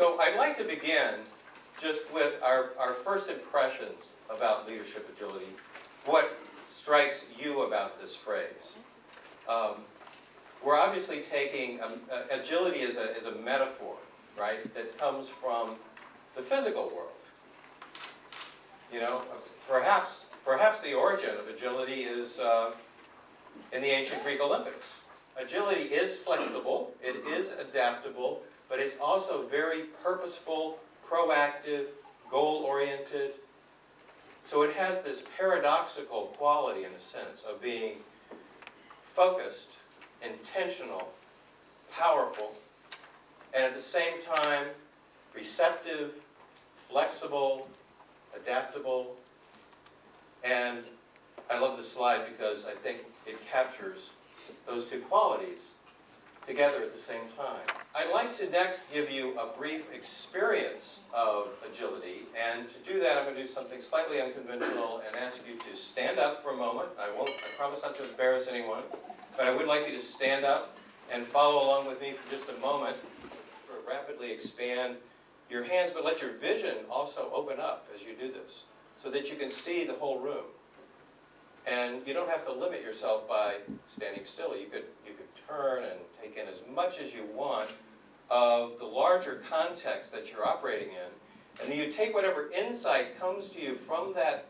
So I'd like to begin just with our first impressions about leadership agility. What strikes you about this phrase? We're obviously taking, agility is a metaphor, right, that comes from the physical world. You know, perhaps the origin of agility is in the ancient Greek Olympics. Agility is flexible, it is adaptable, but it's also very purposeful, proactive, goal-oriented. So it has this paradoxical quality, in a sense, of being focused, intentional, powerful, and at the same time receptive, flexible, adaptable. And I love this slide because I think it captures those two qualities together at the same time. I'd like to next give you a brief experience of agility, and to do that I'm going to do something slightly unconventional and ask you to stand up for a moment. I promise not to embarrass anyone, but I would like you to stand up and follow along with me for just a moment. Rapidly expand your hands, but let your vision also open up as you do this, so that you can see the whole room. And you don't have to limit yourself by standing still. You could turn and take in as much as you want of the larger context that you're operating in, and then you take whatever insight comes to you from that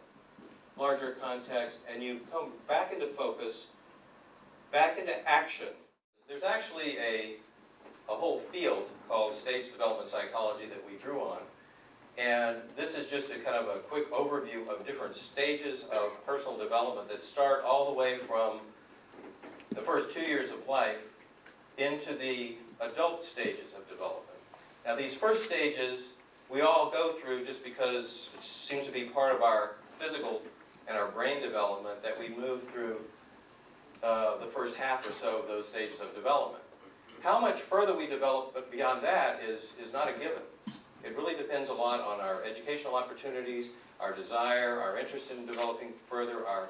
larger context, and you come back into focus, back into action. There's actually a whole field called stage development psychology that we drew on. And this is just a kind of a quick overview of different stages of personal development that start all the way from the first 2 years of life into the adult stages of development. Now these first stages we all go through just because it seems to be part of our physical and our brain development that we move through the first half or so of those stages of development. How much further we develop but beyond that is not a given. It really depends a lot on our educational opportunities, our desire, our interest in developing further, our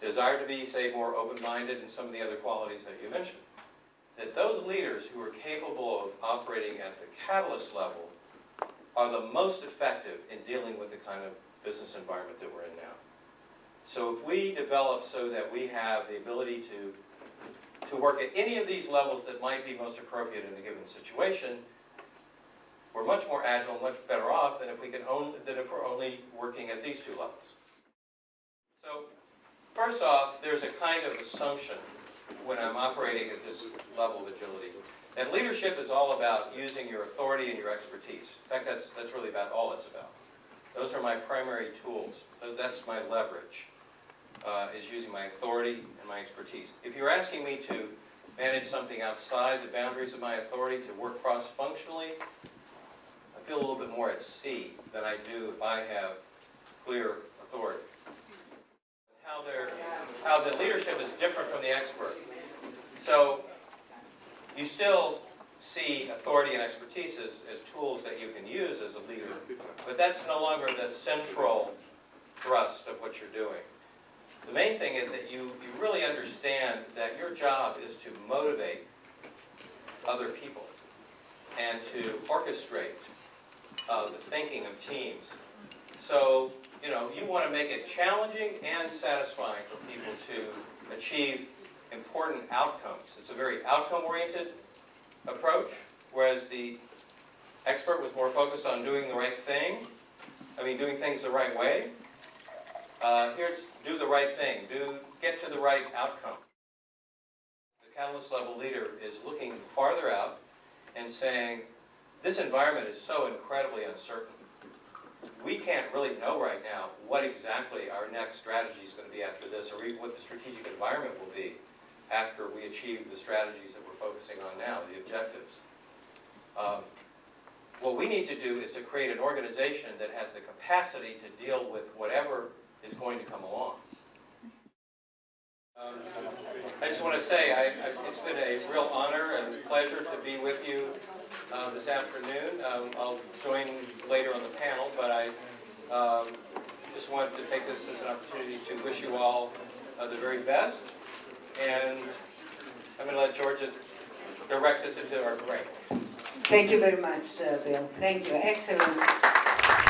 desire to be, say, more open-minded, and some of the other qualities that you mentioned. That those leaders who are capable of operating at the catalyst level are the most effective in dealing with the kind of business environment that we're in now. So if we develop so that we have the ability to work at any of these levels that might be most appropriate in a given situation, we're much more agile, much better off than if we're only working at these two levels. So first off, there's a kind of assumption when I'm operating at this level of agility that leadership is all about using your authority and your expertise. In fact, that's really about all it's about. Those are my primary tools. That's my leverage, is using my authority and my expertise. If you're asking me to manage something outside the boundaries of my authority, to work cross-functionally, I feel a little bit more at sea than I do if I have clear authority. How the leadership is different from the expert. So you still see authority and expertise as tools that you can use as a leader, but that's no longer the central thrust of what you're doing. The main thing is that you really understand that your job is to motivate other people and to orchestrate the thinking of teams. So, you know, you want to make it challenging and satisfying for people to achieve important outcomes. It's a very outcome-oriented approach, whereas the expert was more focused on doing the right thing. Doing things the right way. Here's do the right thing, get to the right outcome. The catalyst level leader is looking farther out and saying, this environment is so incredibly uncertain. We can't really know right now what exactly our next strategy is going to be after this, or even what the strategic environment will be after we achieve the strategies that we're focusing on now, the objectives. What we need to do is to create an organization that has the capacity to deal with whatever is going to come along. I just want to say it's been a real honor and pleasure to be with you this afternoon. I'll join later on the panel, but I just wanted to take this as an opportunity to wish you all the very best. And I'm going to let George direct us into our break. Thank you very much, Bill. Thank you. Excellent.